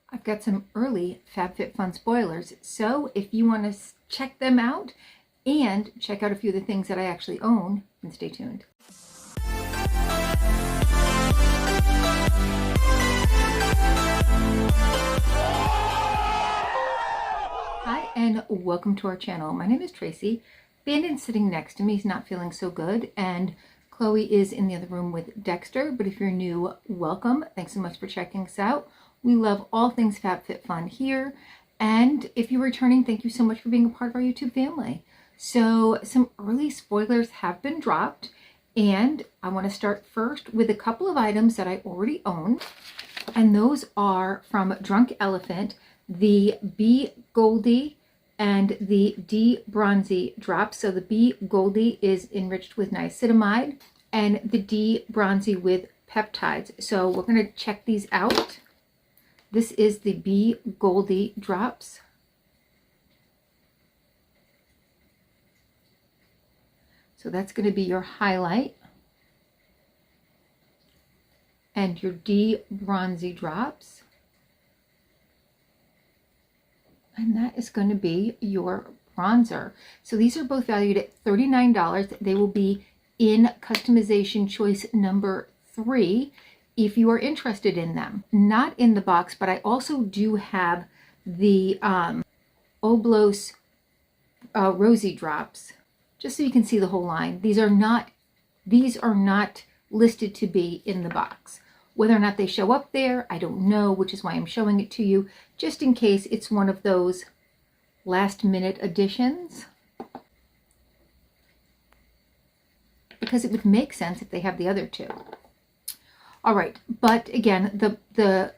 I've got some early FabFitFun spoilers, so if you want to check them out and check out a few of the things that I actually own, then stay tuned. Hi and welcome to our channel. My name is Tracy. Bandon's sitting next to me. He's not feeling so good, and Chloe is in the other room with Dexter, but if you're new, welcome. Thanks so much for checking us out. We love all things FabFitFun here, and if you're returning, thank you so much for being a part of our YouTube family. So some early spoilers have been dropped, and I want to start first with a couple of items that I already own, and those are from Drunk Elephant, the B Goldie and the D Bronzy drops. So the B Goldie is enriched with niacinamide and the D Bronzy with peptides. So we're going to check these out. This is the B Goldie drops. So that's going to be your highlight. And your D Bronzy drops. And that is going to be your bronzer. So these are both valued at $39. They will be in customization choice number 3 if you are interested in them. Not in the box, but I also do have the Oblos Rosy drops, just so you can see the whole line. These are not listed to be in the box. Whether or not they show up there, I don't know, which is why I'm showing it to you, just in case it's one of those last minute additions. Because it would make sense if they have the other two. All right, but again, the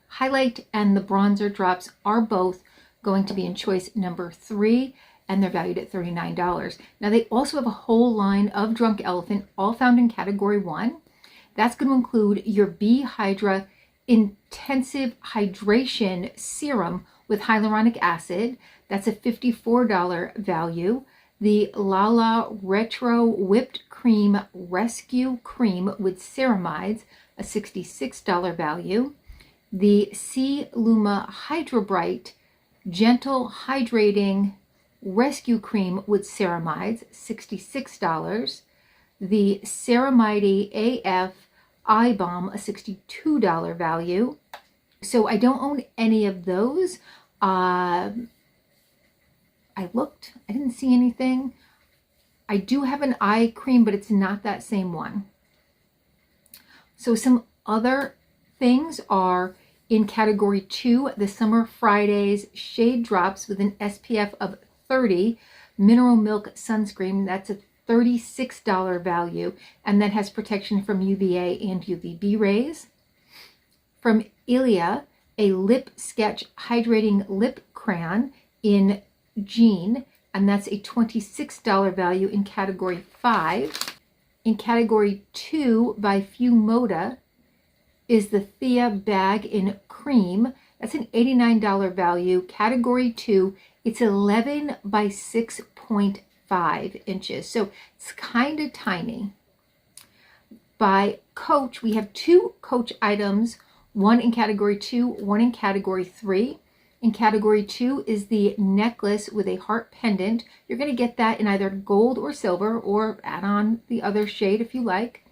highlight and the bronzer drops are both going to be in choice number 3, and they're valued at $39. Now they also have a whole line of Drunk Elephant, all found in category 1. That's going to include your B Hydra Intensive Hydration Serum with hyaluronic acid. That's a $54 value. The Lala Retro Whipped Cream Rescue Cream with Ceramides, a $66 value. The C Luma Hydra Bright Gentle Hydrating Rescue Cream with Ceramides, $66. The Ceramide AF Eye Balm, a $62 value. So I don't own any of those. I looked, I didn't see anything. I do have an eye cream, but it's not that same one. So some other things are in category 2, the Summer Fridays Shade Drops with an SPF of 30 Mineral Milk Sunscreen. That's a $36 value, and that has protection from UVA and UVB rays. From Ilia, a Lip Sketch Hydrating Lip Crayon in Jean, and that's a $26 value in category 5. In category 2 by Fumoda is the Thea Bag in Cream. That's an $89 value. Category 2, it's 11 by 6.5 inches, so it's kind of tiny. By Coach, we have 2 Coach items, one in category 2, one in category 3. In category 2 is the necklace with a heart pendant. You're going to get that in either gold or silver, or add on the other shade if you like.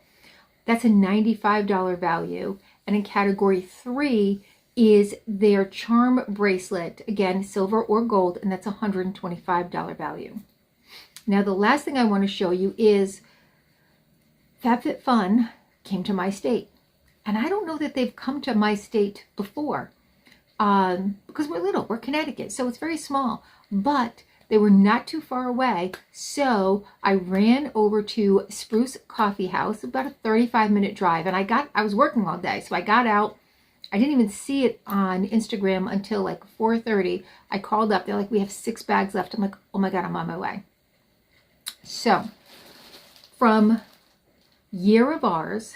That's a $95 value. And in category 3 is their charm bracelet, again silver or gold, and that's a $125 value. Now the last thing I want to show you is FabFitFun came to my state. And I don't know that they've come to my state before because we're little, we're Connecticut, so it's very small. But they were not too far away, so I ran over to Spruce Coffee House, about a 35-minute drive. And I was working all day, so I got out. I didn't even see it on Instagram until like 4:30. I called up, they're like, we have 6 bags left. I'm like, oh my God, I'm on my way. So from Year of Ours,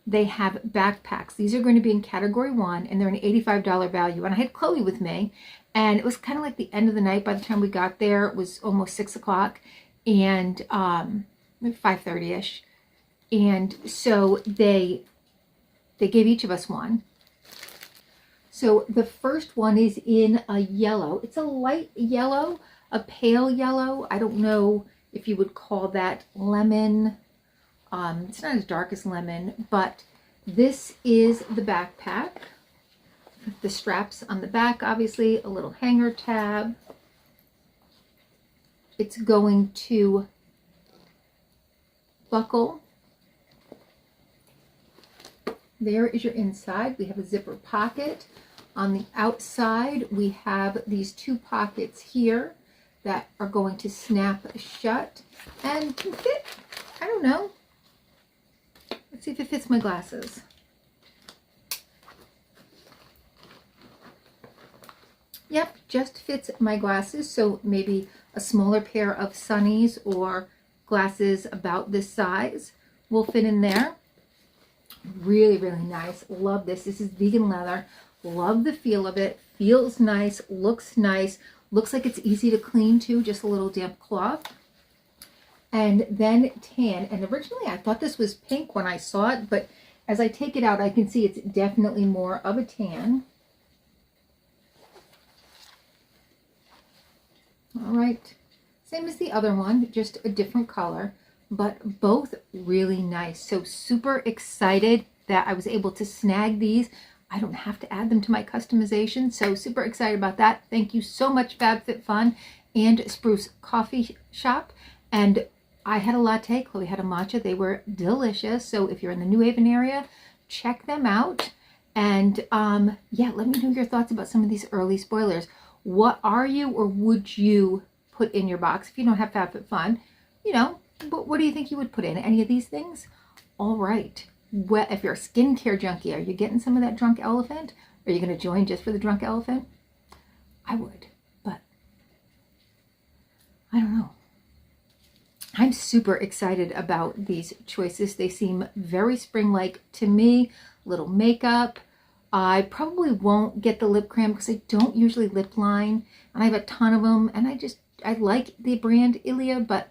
they have backpacks. These are going to be in category 1, and they're an $85 value. And I had Chloe with me, and it was kind of like the end of the night. By the time we got there, it was almost 6 o'clock, and 5:30ish. And so they gave each of us one. So the first one is in a yellow. It's a light yellow, a pale yellow. I don't know if you would call that lemon. It's not as dark as lemon, but this is the backpack. The straps on the back, obviously, a little hanger tab. It's going to buckle. There is your inside. We have a zipper pocket. On the outside, we have these two pockets here that are going to snap shut and can fit, I don't know. Let's see if it fits my glasses. Yep, just fits my glasses. So maybe a smaller pair of sunnies or glasses about this size will fit in there. Really, really nice. Love this. This is vegan leather. Love the feel of it. Feels nice. Looks nice. Looks like it's easy to clean too. Just a little damp cloth. And then tan. And originally I thought this was pink when I saw it, but as I take it out, I can see it's definitely more of a tan. All right. Same as the other one, just a different color, but both really nice. So super excited that I was able to snag these. I don't have to add them to my customization, so super excited about that. Thank you so much, FabFitFun and Spruce Coffee Shop. And I had a latte, Chloe had a matcha. They were delicious. So if you're in the New Haven area, check them out. And yeah, let me know your thoughts about some of these early spoilers. What are you or would you put in your box? If you don't have FabFitFun, you know, what do you think you would put in? Any of these things? All right. Well, if you're a skincare junkie, are you getting some of that drunk elephant? Are you going to join just for the drunk elephant? I would, but I don't know. I'm super excited about these choices. They seem very spring-like to me. Little makeup. I probably won't get the lip crayon because I don't usually lip line, and I have a ton of them, and I like the brand Ilia, but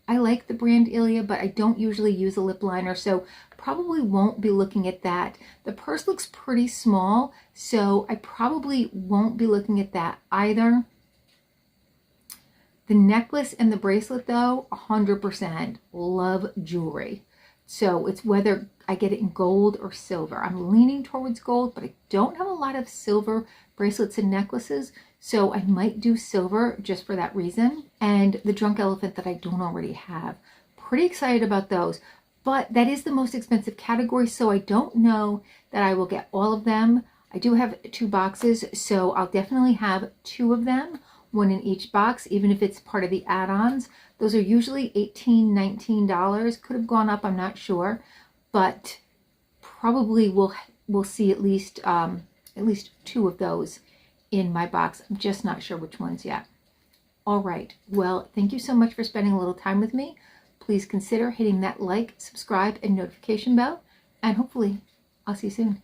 I don't usually use a lip liner, so probably won't be looking at that. The purse looks pretty small, so I probably won't be looking at that either. The necklace and the bracelet, though, 100% love jewelry. So it's whether I get it in gold or silver. I'm leaning towards gold, but I don't have a lot of silver bracelets and necklaces, so I might do silver just for that reason. And the drunk elephant that I don't already have. Pretty excited about those, but that is the most expensive category, so I don't know that I will get all of them. I do have 2 boxes, so I'll definitely have 2 of them, one in each box, even if it's part of the add-ons. Those are usually $18, $19. Could have gone up, I'm not sure, but probably we'll see at least 2 of those in my box. I'm just not sure which ones yet. All right, well, thank you so much for spending a little time with me. Please consider hitting that like, subscribe, and notification bell, and hopefully I'll see you soon.